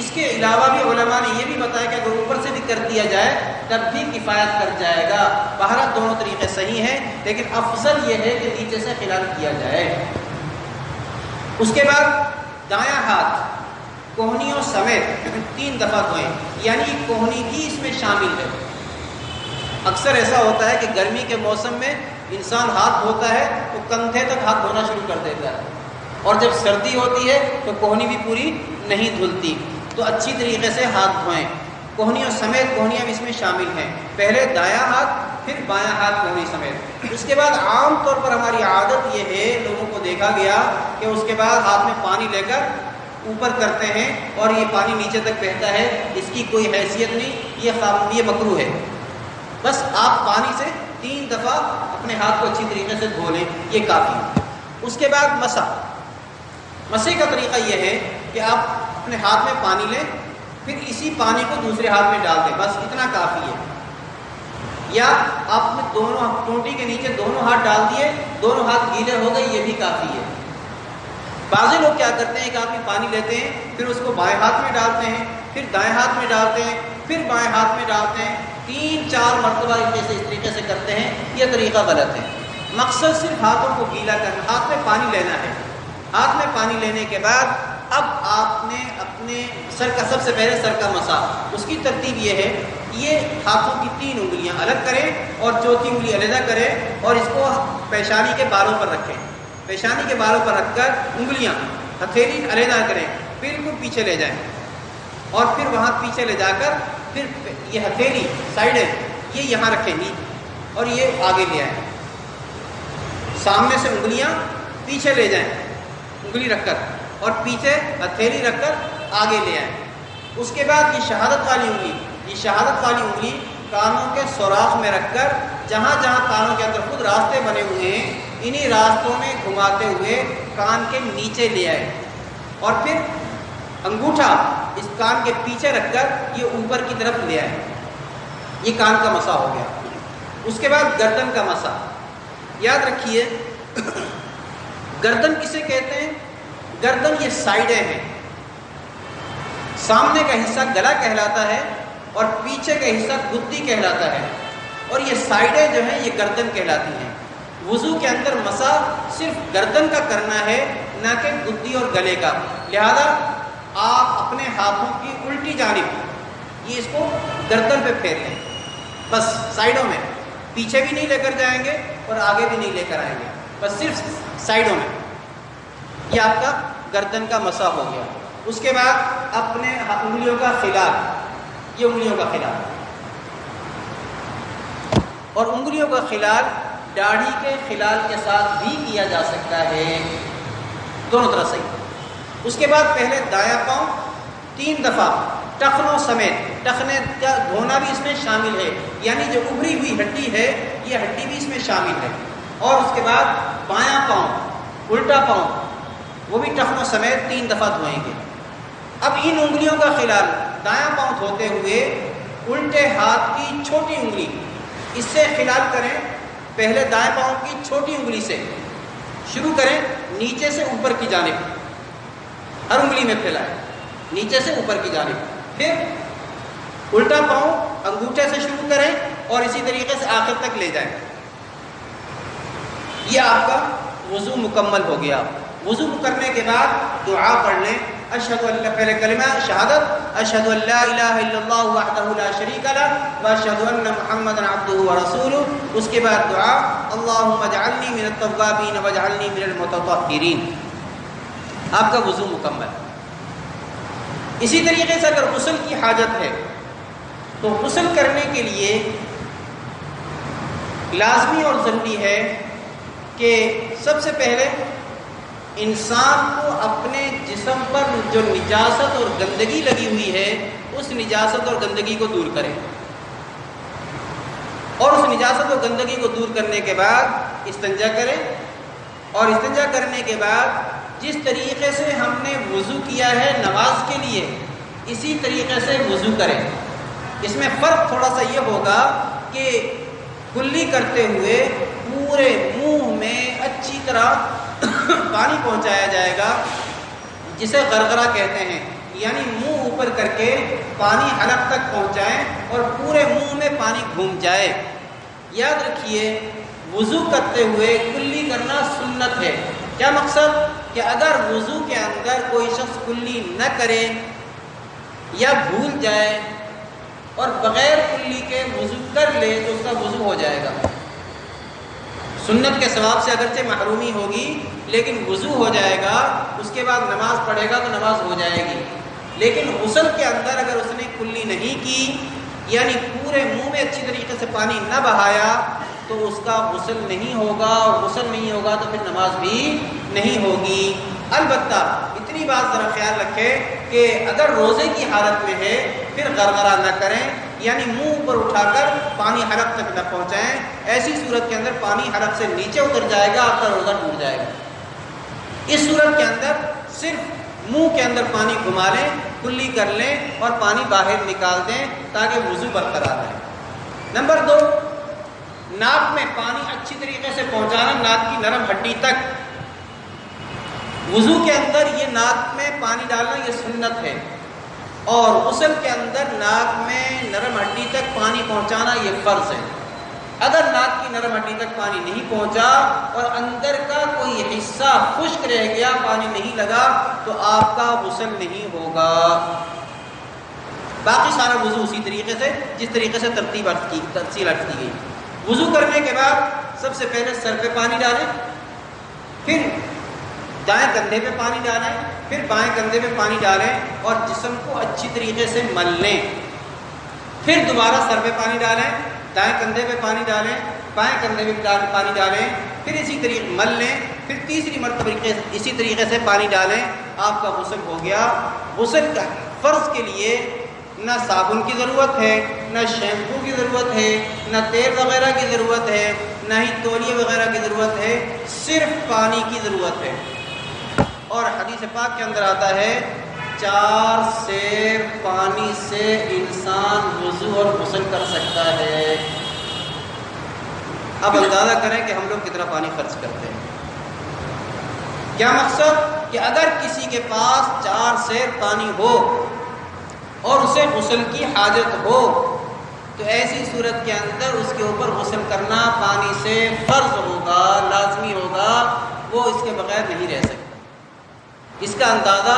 اس کے علاوہ بھی علماء نے یہ بھی بتایا کہ اگر اوپر سے بھی کر دیا جائے تب بھی کفایت کر جائے گا۔ بہرحال دونوں طریقے صحیح ہیں لیکن افضل یہ ہے کہ نیچے سے خلال کیا جائے۔ اس کے بعد دایاں ہاتھ کوہنیوں سمیت 3 دفعہ دھوئیں، یعنی کوہنی بھی اس میں شامل ہے۔ اکثر ایسا ہوتا ہے کہ گرمی کے موسم میں انسان ہاتھ دھوتا ہے تو کندھے تک ہاتھ دھونا شروع کر دیتا ہے، اور جب سردی ہوتی ہے تو کوہنی بھی پوری نہیں دھلتی۔ تو اچھی طریقے سے ہاتھ دھوئیں، کوہنیوں سمیت، کوہنیاں بھی اس میں شامل ہیں۔ پہلے دایاں ہاتھ، پھر بایاں ہاتھ کوہنی سمیت۔ اس کے بعد عام طور پر ہماری عادت یہ ہے، لوگوں کو دیکھا گیا کہ اس کے بعد ہاتھ میں پانی لے کر اوپر کرتے ہیں اور یہ پانی نیچے تک بہتا ہے، اس کی کوئی حیثیت نہیں، یہ مکروہ ہے۔ بس آپ پانی سے 3 دفعہ اپنے ہاتھ کو اچھی طریقے سے دھو لیں، یہ کافی ہے۔ اس کے بعد مسح کا طریقہ یہ ہے کہ آپ اپنے ہاتھ میں پانی لیں، پھر اسی پانی کو دوسرے ہاتھ میں ڈال دیں، بس اتنا کافی ہے۔ یا آپ نے دونوں ٹوٹی کے نیچے دونوں ہاتھ ڈال دیے، دونوں ہاتھ گیلے ہو گئے، یہ بھی کافی ہے۔ بعض لوگ کیا کرتے ہیں کہ آدمی پانی لیتے ہیں، پھر اس کو بائیں ہاتھ میں ڈالتے ہیں، پھر دائیں ہاتھ میں ڈالتے ہیں، پھر بائیں ہاتھ میں ڈالتے ہیں، 3-4 مرتبہ اس طریقے سے کرتے ہیں، یہ طریقہ غلط ہے۔ مقصد صرف ہاتھوں کو گیلا کرنا، ہاتھ میں پانی لینا ہے۔ ہاتھ میں پانی لینے کے بعد اب آپ نے اپنے سر کا، سب سے پہلے سر کا مسح، اس کی ترتیب یہ ہے، یہ ہاتھوں کی 3 انگلیاں الگ کریں اور چوتھی انگلی علیحدہ کریں اور اس کو پیشانی کے بالوں پر رکھیں۔ پیشانی کے بالوں پر رکھ کر انگلیاں، ہتھیلی علیحدہ کریں، بالکل پیچھے لے جائیں اور پھر وہاں پیچھے لے جا کر پھر یہ ہتھیلی سائڈیں یہ یہاں رکھیں گی اور یہ آگے لے آئیں۔ سامنے سے انگلیاں پیچھے لے جائیں انگلی رکھ کر اور پیچھے ہتھیلی رکھ کر آگے لے آئیں۔ اس کے بعد یہ شہادت والی انگلی کانوں کے سوراخ میں رکھ کر جہاں جہاں کانوں کے اندر خود راستے بنے ہوئے ہیں انہی راستوں میں گھماتے ہوئے کان کے نیچے لے آئے اور پھر انگوٹھا اس کان کے پیچھے رکھ کر یہ اوپر کی طرف لے آئے۔ یہ کان کا مسح ہو گیا۔ اس کے بعد گردن کا مسح، یاد رکھیے گردن کسے کہتے ہیں؟ گردن یہ سائڈیں ہیں، سامنے کا حصہ گلا کہلاتا ہے اور پیچھے کا حصہ گدی کہلاتا ہے، اور یہ سائڈیں جو ہیں یہ گردن کہلاتی ہیں۔ وضو کے اندر مسح صرف گردن کا کرنا ہے، نہ کہ گدی اور گلے کا، لہذا آپ اپنے ہاتھوں کی الٹی جانب یہ اس کو گردن پہ پھیر لیں، بس سائڈوں میں، پیچھے بھی نہیں لے کر جائیں گے اور آگے بھی نہیں لے کر آئیں گے، بس صرف سائڈوں میں۔ یہ آپ کا گردن کا مسح ہو گیا۔ اس کے بعد اپنے انگلیوں کا خلال، یہ انگلیوں کا خلال، اور انگلیوں کا خلال داڑھی کے خلال کے ساتھ بھی کیا جا سکتا ہے، دونوں طرح صحیح۔ اس کے بعد پہلے دایاں پاؤں 3 دفعہ ٹخنوں سمیت، ٹخنے کا دھونا بھی اس میں شامل ہے، یعنی جو ابری ہوئی ہڈی ہے یہ ہڈی بھی اس میں شامل ہے، اور اس کے بعد بایاں پاؤں، الٹا پاؤں، وہ بھی ٹخنوں سمیت 3 دفعہ دھوئیں گے۔ اب ان انگلیوں کا خلال دایاں پاؤں دھوتے ہوئے الٹے ہاتھ کی چھوٹی انگلی اس سے خلال کریں، پہلے دائیں پاؤں کی چھوٹی انگلی سے شروع کریں، نیچے سے اوپر کی جانب ہر انگلی میں پھیلائیں، نیچے سے اوپر کی جانب، پھر الٹا پاؤں انگوٹھے سے شروع کریں اور اسی طریقے سے آخر تک لے جائیں۔ یہ آپ کا وضو مکمل ہو گیا۔ وضو کرنے کے بعد دعا پڑھ لیں، اشہد ان لا، پہلے کلمہ شہادت، اشہد ان لا الہ الا اللہ وحدہ لا شریک لہ واشہد ان محمدا عبدہ ورسولہ۔ اس کے بعد دعا، اللہم اجعلنی من التوابین واجعلنی من المتطہرین۔ آپ کا وضو مکمل۔ اسی طریقے سے اگر غسل کی حاجت ہے تو غسل کرنے کے لیے لازمی اور ضروری ہے کہ سب سے پہلے انسان کو اپنے جسم پر جو نجاست اور گندگی لگی ہوئی ہے اس نجاست اور گندگی کو دور کرے، اور اس نجاست اور گندگی کو دور کرنے کے بعد استنجا کرے، اور استنجا کرنے کے بعد جس طریقے سے ہم نے وضو کیا ہے نماز کے لیے اسی طریقے سے وضو کریں۔ اس میں فرق تھوڑا سا یہ ہوگا کہ کلی کرتے ہوئے پورے منہ میں اچھی طرح پانی پہنچایا جائے گا، جسے غرغرہ کہتے ہیں، یعنی منہ اوپر کر کے پانی حلق تک پہنچائیں اور پورے منہ میں پانی گھوم جائے۔ یاد رکھیے وضو کرتے ہوئے کلی کرنا سنت ہے۔ کیا مقصد؟ کہ اگر وضو کے اندر کوئی شخص کلی نہ کرے یا بھول جائے اور بغیر کلی کے وضو کر لے تو اس کا وضو ہو جائے گا۔ سنت کے ثواب سے اگرچہ محرومی ہوگی لیکن وضو ہو جائے گا، اس کے بعد نماز پڑھے گا تو نماز ہو جائے گی۔ لیکن غسل کے اندر اگر اس نے کلی نہیں کی، یعنی پورے منہ میں اچھی طریقے سے پانی نہ بہایا، تو اس کا غسل نہیں ہوگا، اور غسل نہیں ہوگا تو پھر نماز بھی نہیں ہوگی۔ البتہ اتنی بات ذرا خیال رکھیں کہ اگر روزے کی حالت میں ہے پھر غرغرہ نہ کریں، یعنی منہ اوپر اٹھا کر پانی حلق تک نہ پہنچائیں۔ ایسی صورت کے اندر پانی حلق سے نیچے اتر جائے گا، آپ کا روزہ ٹوٹ جائے گا۔ اس صورت کے اندر صرف منہ کے اندر پانی گھما لیں، کلی کر لیں اور پانی باہر نکال دیں تاکہ وضو برقرار رہے۔ نمبر 2، ناک میں پانی اچھی طریقے سے پہنچانا، ناک کی نرم ہڈی تک۔ وضو کے اندر یہ ناک میں پانی ڈالنا یہ سنت ہے، اور غسل کے اندر ناک میں نرم ہڈی تک پانی پہنچانا یہ فرض ہے۔ اگر ناک کی نرم ہڈی تک پانی نہیں پہنچا اور اندر کا کوئی حصہ خشک رہ گیا، پانی نہیں لگا، تو آپ کا غسل نہیں ہوگا۔ باقی سارا وضو اسی طریقے سے جس طریقے سے تفصیل عرض کی گئی۔ وضو کرنے کے بعد سب سے پہلے سر پہ پانی ڈالیں، پھر دائیں کندھے پہ پانی ڈالیں، پھر بائیں کندھے پہ پانی ڈالیں اور جسم کو اچھی طریقے سے مل لیں۔ پھر دوبارہ سر پہ پانی ڈالیں، دائیں کندھے پہ پانی ڈالیں، بائیں کندھے پہ پانی ڈالیں، پھر اسی طریقے مل لیں، پھر تیسری مرتبہ اسی طریقے سے پانی ڈالیں، آپ کا غسل ہو گیا۔ غسل کا فرض کے لیے نہ صابن کی ضرورت ہے، نہ شیمپو کی ضرورت ہے، نہ تیل وغیرہ کی ضرورت ہے، نہ ہی تولیے وغیرہ کی ضرورت ہے، صرف پانی کی ضرورت ہے۔ اور حدیث پاک کے اندر آتا ہے 4 سیر پانی سے انسان وضو اور غسل کر سکتا ہے۔ اب اندازہ کریں کہ ہم لوگ کتنا پانی خرچ کرتے ہیں۔ کیا مقصد کہ اگر کسی کے پاس 4 سیر پانی ہو اور اسے غسل کی حاجت ہو تو ایسی صورت کے اندر اس کے اوپر غسل کرنا پانی سے فرض ہوگا، لازمی ہوگا، وہ اس کے بغیر نہیں رہ سکتا۔ اس کا اندازہ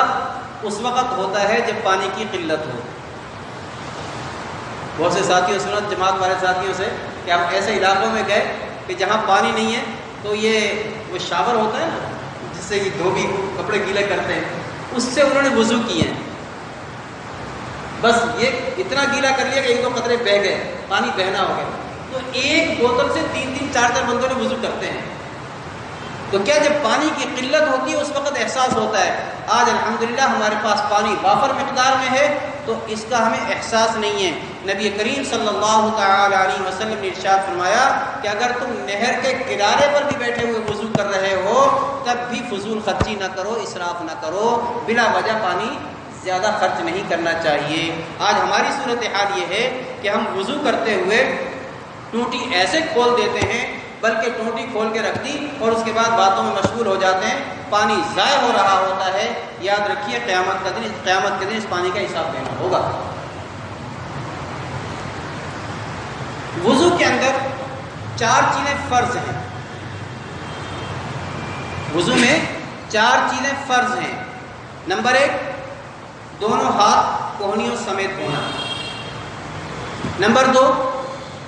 اس وقت ہوتا ہے جب پانی کی قلت ہو۔ بہت سے ساتھیوں سنت جماعت والے ساتھیوں سے کہ آپ ایسے علاقوں میں گئے کہ جہاں پانی نہیں ہے تو یہ وہ شاور ہوتا ہے نا جس سے یہ دھوبی کپڑے گیلے کرتے ہیں، اس سے انہوں نے وضو کیے ہیں۔ بس یہ اتنا گیلا کر لیا کہ 1-2 قطرے بہہ گئے، پانی بہنا ہو گیا، تو ایک بوتل سے 3-3 4-4 بندوں نے وضو کرتے ہیں۔ تو کیا جب پانی کی قلت ہوتی ہے اس وقت احساس ہوتا ہے۔ آج الحمدللہ ہمارے پاس پانی وافر مقدار میں ہے تو اس کا ہمیں احساس نہیں ہے۔ نبی کریم صلی اللہ تعالی علیہ وسلم نے ارشاد فرمایا کہ اگر تم نہر کے کنارے پر بھی بیٹھے ہوئے وضو کر رہے ہو تب بھی فضول خرچی نہ کرو، اسراف نہ کرو، بلا وجہ پانی زیادہ خرچ نہیں کرنا چاہیے۔ آج ہماری صورتحال یہ ہے کہ ہم وضو کرتے ہوئے ٹوٹی ایسے کھول دیتے ہیں، بلکہ ٹوٹی کھول کے رکھ دی اور اس کے بعد باتوں میں مشغول ہو جاتے ہیں، پانی ضائع ہو رہا ہوتا ہے۔ یاد رکھیے قیامت کے دن اس پانی کا حساب دینا ہوگا۔ وضو کے اندر 4 چیزیں فرض ہیں۔ وضو میں 4 چیزیں فرض ہیں۔ نمبر 1، دونوں ہاتھ کوہنیوں سمیت دھونا۔ نمبر 2،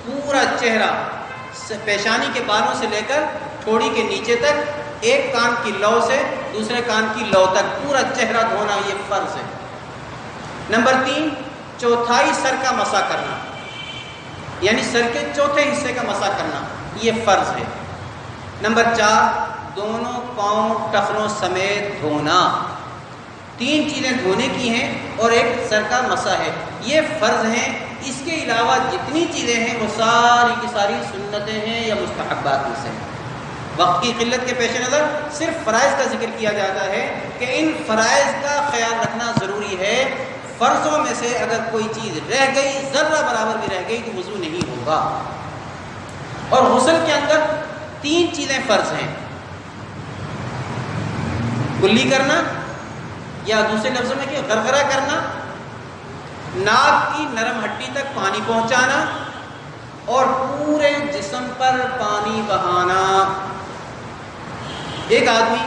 پورا چہرہ پیشانی کے بالوں سے لے کر ٹھوڑی کے نیچے تک، ایک کان کی لو سے دوسرے کان کی لو تک پورا چہرہ دھونا، یہ فرض ہے۔ نمبر 3، چوتھائی سر کا مسح کرنا، یعنی سر کے چوتھے حصے کا مسح کرنا، یہ فرض ہے۔ نمبر 4، دونوں پاؤں ٹخنوں سمیت دھونا۔ 3 چیزیں دھونے کی ہیں اور ایک سر کا مسح ہے، یہ فرض ہیں۔ اس کے علاوہ جتنی چیزیں ہیں وہ ساری کی ساری سنتیں ہیں یا مستحبات میں سے۔ وقت کی قلت کے پیش نظر صرف فرائض کا ذکر کیا جاتا ہے کہ ان فرائض کا خیال رکھنا ضروری ہے۔ فرضوں میں سے اگر کوئی چیز رہ گئی، ذرہ برابر بھی رہ گئی، تو وضو نہیں ہوگا۔ اور غسل کے اندر 3 چیزیں فرض ہیں، کلی کرنا یا دوسرے لفظوں میں کہ غرغرہ کرنا، ناک کی نرم ہڈی تک پانی پہنچانا اور پورے جسم پر پانی بہانا۔ ایک آدمی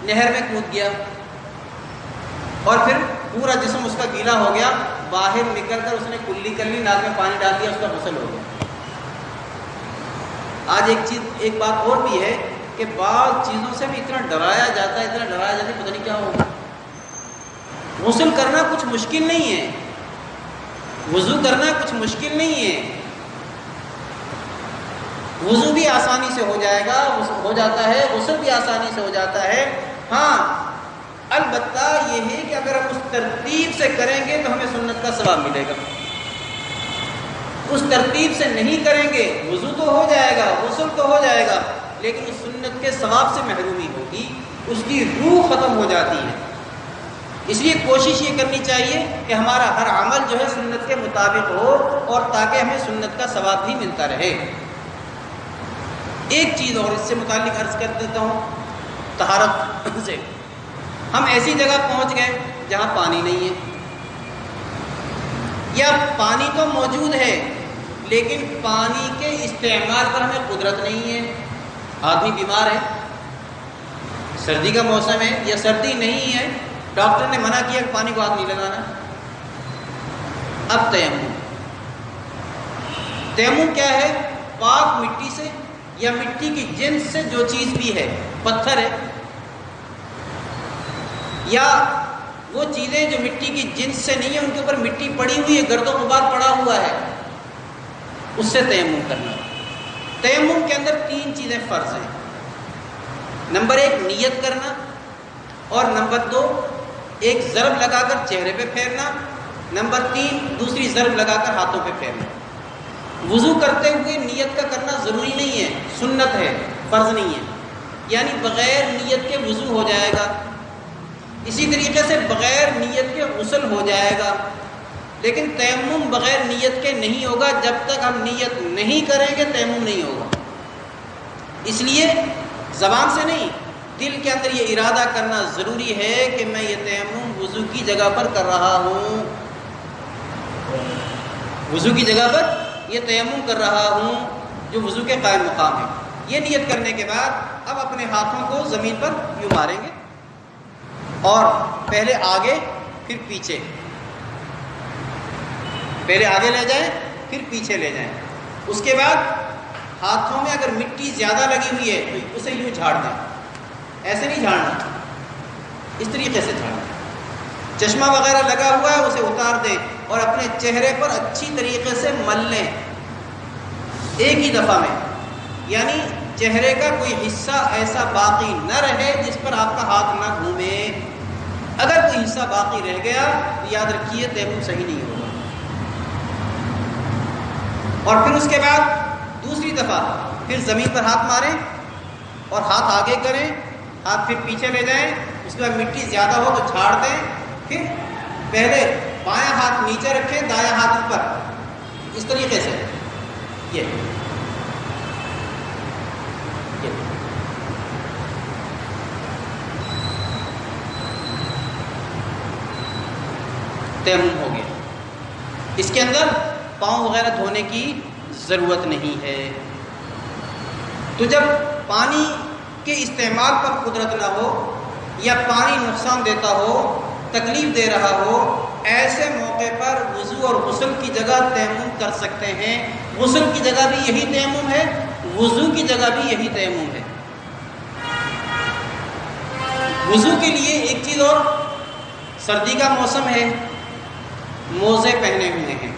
نہر میں کود گیا اور پھر پورا جسم اس کا گیلا ہو گیا، باہر نکل کر اس نے کلی کر لی، ناک میں پانی ڈال دیا، اس کا غسل ہو گیا۔ آج ایک بات اور بھی ہے کہ بعض چیزوں سے بھی اتنا ڈرایا جاتا ہے، پتہ نہیں کیا ہوگا۔ غسل کرنا کچھ مشکل نہیں ہے، وضو کرنا کچھ مشکل نہیں ہے، وضو بھی آسانی سے ہو جائے گا، ہو جاتا ہے، غسل بھی آسانی سے ہو جاتا ہے۔ ہاں البتہ یہ ہے کہ اگر ہم اس ترتیب سے کریں گے تو ہمیں سنت کا ثواب ملے گا، اس ترتیب سے نہیں کریں گے وضو تو ہو جائے گا، غسل تو ہو جائے گا، لیکن اس سنت کے ثواب سے محرومی ہوگی، اس کی روح ختم ہو جاتی ہے۔ اس لیے کوشش یہ کرنی چاہیے کہ ہمارا ہر عمل جو ہے سنت کے مطابق ہو اور تاکہ ہمیں سنت کا ثواب بھی ملتا رہے۔ ایک چیز اور اس سے متعلق عرض کر دیتا ہوں، طہارت سے ہم ایسی جگہ پہنچ گئے جہاں پانی نہیں ہے، یا پانی تو موجود ہے لیکن پانی کے استعمال پر ہمیں قدرت نہیں ہے، آدمی بیمار ہے، سردی کا موسم ہے یا سردی نہیں ہے، ڈاکٹر نے منع کیا کہ پانی کو ہاتھ نہیں لگانا، اب تیمم کیا ہے؟ پاک مٹی سے یا مٹی کی جنس سے جو چیز بھی ہے، پتھر ہے یا وہ چیزیں جو مٹی کی جنس سے نہیں ہے، ان کے اوپر مٹی پڑی ہوئی ہے، گرد و غبار پڑا ہوا ہے، اس سے تیمم کرنا۔ تیمم کے اندر 3 چیزیں فرض ہیں۔ نمبر 1 نیت کرنا، اور نمبر 2 ایک ضرب لگا کر چہرے پہ پھیرنا، نمبر 3 دوسری ضرب لگا کر ہاتھوں پہ پھیرنا۔ وضو کرتے ہوئے نیت کا کرنا ضروری نہیں ہے، سنت ہے، فرض نہیں ہے، یعنی بغیر نیت کے وضو ہو جائے گا، اسی طریقے سے بغیر نیت کے غسل ہو جائے گا، لیکن تیمم بغیر نیت کے نہیں ہوگا، جب تک ہم نیت نہیں کریں گے تیمم نہیں ہوگا۔ اس لیے زبان سے نہیں، دل کے اندر یہ ارادہ کرنا ضروری ہے کہ میں یہ تیمم وضو کی جگہ پر کر رہا ہوں، وضو کی جگہ پر یہ تیمم کر رہا ہوں جو وضو کے قائم مقام ہے۔ یہ نیت کرنے کے بعد اب اپنے ہاتھوں کو زمین پر یوں ماریں گے، اور پہلے آگے پھر پیچھے، پہلے آگے لے جائیں پھر پیچھے لے جائیں۔ اس کے بعد ہاتھوں میں اگر مٹی زیادہ لگی ہوئی ہے تو اسے یوں جھاڑ دیں، ایسے نہیں جھاڑنا، اس طریقے سے جھاڑنا۔ چشمہ وغیرہ لگا ہوا ہے اسے اتار دیں اور اپنے چہرے پر اچھی طریقے سے مل لیں ایک ہی دفعہ میں، یعنی چہرے کا کوئی حصہ ایسا باقی نہ رہے جس پر آپ کا ہاتھ نہ گھومے۔ اگر کوئی حصہ باقی رہ گیا تو یاد رکھیے تیمم صحیح نہیں ہوگا۔ اور پھر اس کے بعد دوسری دفعہ پھر زمین پر ہاتھ ماریں اور ہاتھ آگے کریں، ہاتھ پھر پیچھے لے جائیں، اس کے بعد مٹی زیادہ ہو تو جھاڑ دیں، پھر پہلے بایاں ہاتھ نیچے رکھیں، دایاں ہاتھ اوپر، اس طریقے سے یہ تیمم ہو گیا۔ اس کے اندر پاؤں وغیرہ دھونے کی ضرورت نہیں ہے۔ تو جب پانی کے استعمال پر قدرت نہ ہو یا پانی نقصان دیتا ہو، تکلیف دے رہا ہو، ایسے موقع پر وضو اور غسل کی جگہ تیمم کر سکتے ہیں۔ غسل کی جگہ بھی یہی تیمم ہے، وضو کی جگہ بھی یہی تیمم ہے۔ وضو کے لیے ایک چیز اور، سردی کا موسم ہے، موزے پہنے ہوئے ہیں،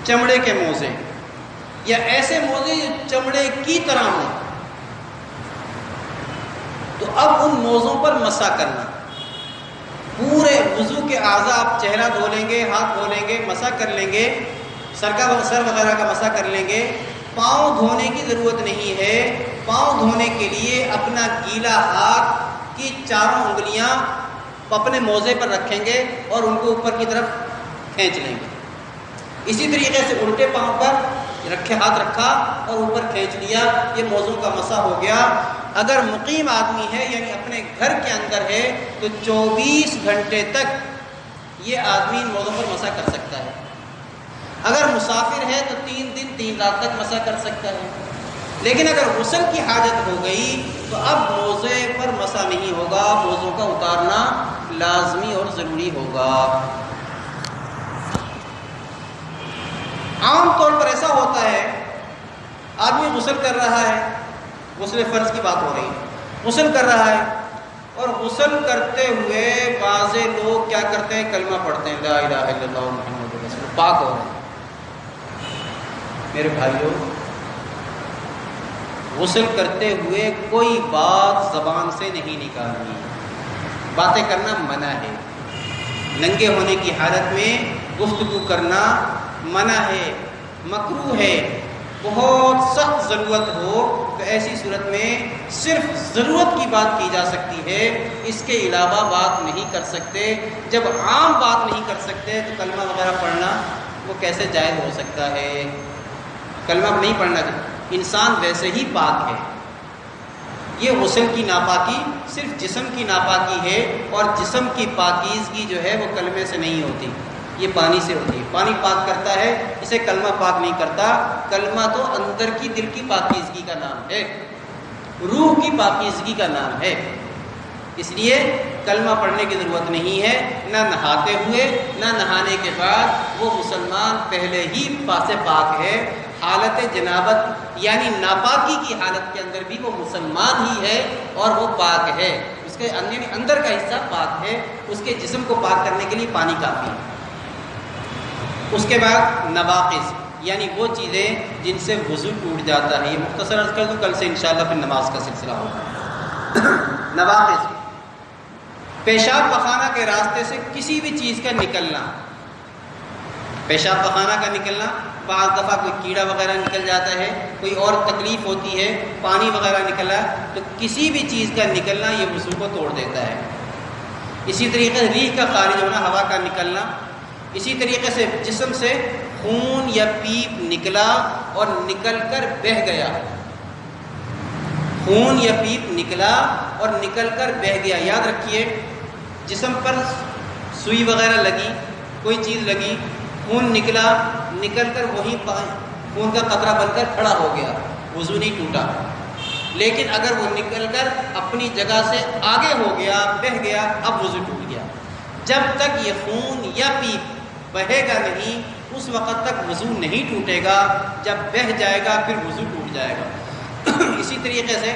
چمڑے کے موزے یا ایسے موزے جو چمڑے کی طرح ہوں، تو اب ان موزوں پر مسح کرنا، پورے وضو کے اعضاء، آپ چہرہ دھو لیں گے، ہاتھ دھو لیں گے، مسح کر لیں گے، سر وغیرہ کا مسح کر لیں گے۔ پاؤں دھونے کی ضرورت نہیں ہے۔ پاؤں دھونے کے لیے اپنا گیلا ہاتھ کی چاروں انگلیاں اپنے موزے پر رکھیں گے اور ان کو اوپر کی طرف کھینچ لیں گے۔ اسی طریقے سے الٹے پاؤں پر ہاتھ رکھا اور اوپر کھینچ لیا، یہ موضوع کا مسح ہو گیا۔ اگر مقیم آدمی ہے یعنی اپنے گھر کے اندر ہے تو 24 گھنٹے تک یہ آدمی ان موضوع پر مسح کر سکتا ہے۔ اگر مسافر ہے تو 3 دن 3 رات تک مسح کر سکتا ہے۔ لیکن اگر غسل کی حاجت ہو گئی تو اب موضع پر مسح نہیں ہوگا، موضوع کا اتارنا لازمی اور ضروری ہوگا۔ عام طور پر ایسا ہوتا ہے، آدمی غسل کر رہا ہے، غسل فرض کی بات ہو رہی ہے، غسل کر رہا ہے اور غسل کرتے ہوئے بعض لوگ کیا کرتے ہیں، کلمہ پڑھتے ہیں، لا الہ الا اللہ محمد رسول اللہ، پاک ہو رہے ہیں۔ میرے بھائیوں، غسل کرتے ہوئے کوئی بات زبان سے نہیں نکالنی، باتیں کرنا منع ہے۔ ننگے ہونے کی حالت میں گفتگو کرنا منع ہے، مکروہ ہے۔ بہت سخت ضرورت ہو تو ایسی صورت میں صرف ضرورت کی بات کی جا سکتی ہے، اس کے علاوہ بات نہیں کر سکتے۔ جب عام بات نہیں کر سکتے تو کلمہ وغیرہ پڑھنا وہ کیسے جائز ہو سکتا ہے؟ کلمہ نہیں پڑھنا چاہیے، انسان ویسے ہی پاک ہے۔ یہ غسل کی ناپاکی صرف جسم کی ناپاکی ہے، اور جسم کی پاکیزگی جو ہے وہ کلمے سے نہیں ہوتی۔ یہ پانی سے ہوتی ہے. پانی پاک کرتا ہے، اسے کلمہ پاک نہیں کرتا. کلمہ تو اندر کی دل کی پاکیزگی کا نام ہے، روح کی پاکیزگی کا نام ہے. اس لیے کلمہ پڑھنے کی ضرورت نہیں ہے، نہ نہاتے ہوئے نہ نہانے کے بعد. وہ مسلمان پہلے ہی پاک ہے. حالت جنابت یعنی ناپاکی کی حالت کے اندر بھی وہ مسلمان ہی ہے اور وہ پاک ہے. اس کے اندر کا حصہ پاک ہے. اس کے جسم کو پاک کرنے کے لیے پانی کافی ہے. اس کے بعد نواقض یعنی وہ چیزیں جن سے وضو ٹوٹ جاتا ہے. یہ مختصر عرض کر دوں، کل سے انشاءاللہ پھر نماز کا سلسلہ ہوگا. نواقض، پیشاب پخانہ کے راستے سے کسی بھی چیز کا نکلنا. پیشاب پخانہ کا نکلنا، بعض دفعہ کوئی کیڑا وغیرہ نکل جاتا ہے، کوئی اور تکلیف ہوتی ہے، پانی وغیرہ نکلا، تو کسی بھی چیز کا نکلنا یہ وضو کو توڑ دیتا ہے. اسی طریقے سے ریح کا خارج ہونا، ہوا کا نکلنا. اسی طریقے سے جسم سے خون یا پیپ نکلا اور نکل کر بہہ گیا. خون یا پیپ نکلا اور نکل کر بہہ گیا. یاد رکھیے، جسم پر سوئی وغیرہ لگی، کوئی چیز لگی، خون نکلا، نکل کر وہیں خون کا قطرہ بن کر کھڑا ہو گیا، وضو نہیں ٹوٹا. لیکن اگر وہ نکل کر اپنی جگہ سے آگے ہو گیا، بہہ گیا، اب وضو ٹوٹ گیا. جب تک یہ خون یا پیپ بہے گا نہیں، اس وقت تک وضو نہیں ٹوٹے گا. جب بہہ جائے گا پھر وضو ٹوٹ جائے گا. اسی طریقے سے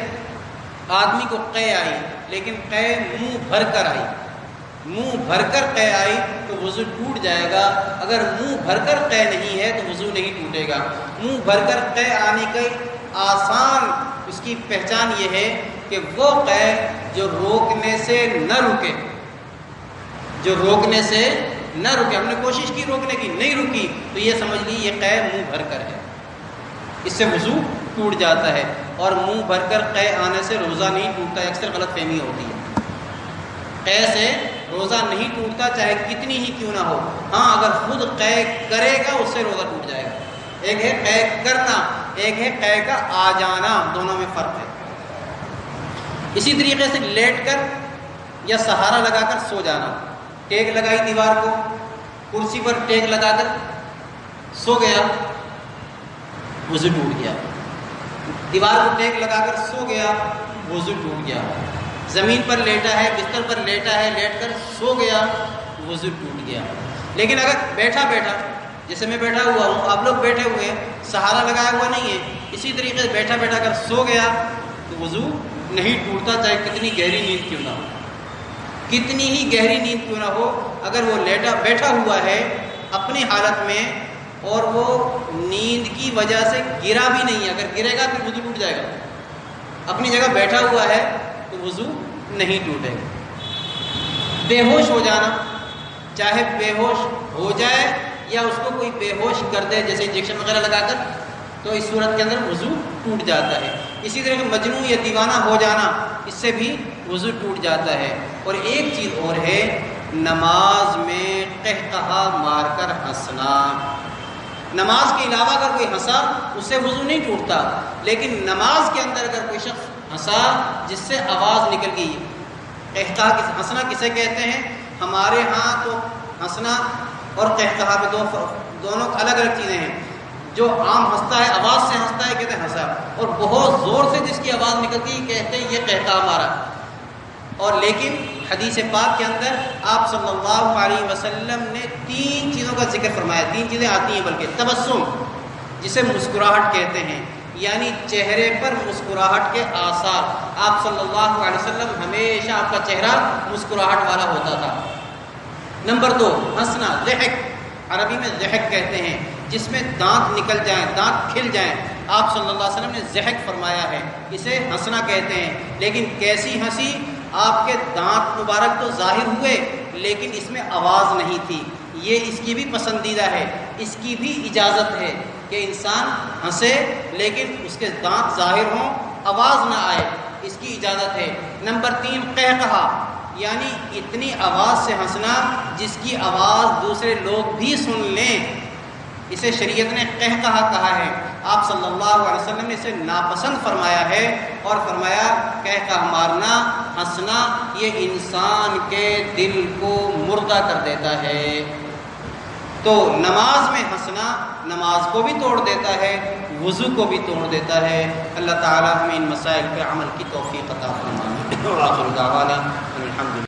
آدمی کو قے آئی، لیکن قے منہ بھر کر آئی، منہ بھر کر قے آئی تو وضو ٹوٹ جائے گا. اگر منہ بھر کر قے نہیں ہے تو وضو نہیں ٹوٹے گا. منہ بھر کر قے آنے کی آسان اس کی پہچان یہ ہے کہ وہ قے جو روکنے سے نہ رکے، جو روکنے سے نہ رکے. ہم نے کوشش کی روکنے کی، نہیں رکی، تو یہ سمجھ لی یہ قے منہ بھر کر ہے، اس سے وضو ٹوٹ جاتا ہے. اور منہ بھر کر قے آنے سے روزہ نہیں ٹوٹتا. اکثر غلط فہمی ہوتی ہے، قے سے روزہ نہیں ٹوٹتا چاہے کتنی ہی کیوں نہ ہو. ہاں اگر خود قے کرے گا اس سے روزہ ٹوٹ جائے گا. ایک ہے قے کرنا، ایک ہے قے کا آ جانا، دونوں میں فرق ہے. اسی طریقے سے لیٹ کر یا سہارا لگا کر سو جانا. ٹیک لگائی دیوار کو، کرسی پر ٹیک لگا کر سو گیا، وضو ٹوٹ گیا. دیوار کو ٹیک لگا کر سو گیا، وضو ٹوٹ گیا. زمین پر لیٹا ہے، بستر پر لیٹا ہے، لیٹ کر سو گیا، وضو ٹوٹ گیا. لیکن اگر بیٹھا بیٹھا، جیسے میں بیٹھا ہوا ہوں، آپ لوگ بیٹھے ہوئے ہیں، سہارا لگایا ہوا نہیں ہے، اسی طریقے سے بیٹھا بیٹھا کر سو گیا تو وضو نہیں ٹوٹتا چاہے کتنی گہری نیند کیوں نہ ہو. کتنی ہی گہری نیند کیوں نہ ہو، اگر وہ بیٹھا ہوا ہے اپنی حالت میں اور وہ نیند کی وجہ سے گرا بھی نہیں ہے، اگر گرے گا پھر وضو ٹوٹ جائے گا. اپنی جگہ بیٹھا ہوا ہے تو وضو نہیں ٹوٹے گا. بے ہوش ہو جانا، چاہے بے ہوش ہو جائے یا اس کو کوئی بے ہوش کر دے جیسے انجیکشن وغیرہ لگا کر، تو اس صورت کے اندر وضو ٹوٹ جاتا ہے. اسی طرح مجنون یا دیوانہ ہو جانا، اس سے بھی وضو ٹوٹ جاتا ہے. اور ایک چیز اور ہے، نماز میں قہقہا مار کر ہنسنا. نماز کے علاوہ اگر کوئی ہنسا اس سے وضو نہیں ٹوٹتا، لیکن نماز کے اندر اگر کوئی شخص ہنسا جس سے آواز نکل گئی، قہقہا ہنسنا کسے کہتے ہیں؟ ہمارے ہاں تو ہنسنا اور قہقہا میں دونوں الگ الگ چیزیں ہیں. جو عام ہنستا ہے، آواز سے ہنستا ہے، کہتے ہیں ہنسا، اور بہت زور سے جس کی آواز نکلتی ہے کہتے ہیں یہ قہقہا مارا. اور لیکن حدیث پاک کے اندر آپ صلی اللہ علیہ وسلم نے 3 چیزوں کا ذکر فرمایا. 3 چیزیں آتی ہیں بلکہ. تبسم، جسے مسکراہٹ کہتے ہیں، یعنی چہرے پر مسکراہٹ کے آثار. آپ صلی اللہ علیہ وسلم ہمیشہ آپ کا چہرہ مسکراہٹ والا ہوتا تھا. نمبر 2 ہنسنا، ضحک، عربی میں ضحک کہتے ہیں، جس میں دانت نکل جائیں، دانت کھل جائیں. آپ صلی اللہ علیہ وسلم نے ضحک فرمایا ہے، اسے ہنسنا کہتے ہیں. لیکن کیسی ہنسی؟ آپ کے دانت مبارک تو ظاہر ہوئے لیکن اس میں آواز نہیں تھی. یہ اس کی بھی پسندیدہ ہے، اس کی بھی اجازت ہے کہ انسان ہنسے لیکن اس کے دانت ظاہر ہوں، آواز نہ آئے، اس کی اجازت ہے. نمبر 3 قہقہا، یعنی اتنی آواز سے ہنسنا جس کی آواز دوسرے لوگ بھی سن لیں، اسے شریعت نے قہقہا کہا ہے. آپ صلی اللہ علیہ وسلم نے اسے ناپسند فرمایا ہے اور فرمایا قہقہا مارنا، ہنسنا، یہ انسان کے دل کو مردہ کر دیتا ہے. تو نماز میں ہنسنا نماز کو بھی توڑ دیتا ہے، وضو کو بھی توڑ دیتا ہے۔ اللہ تعالیٰ ہمیں ان مسائل پہ عمل کی توفیق عطا فرمائے۔ وآخر دعوانا الحمدللہ۔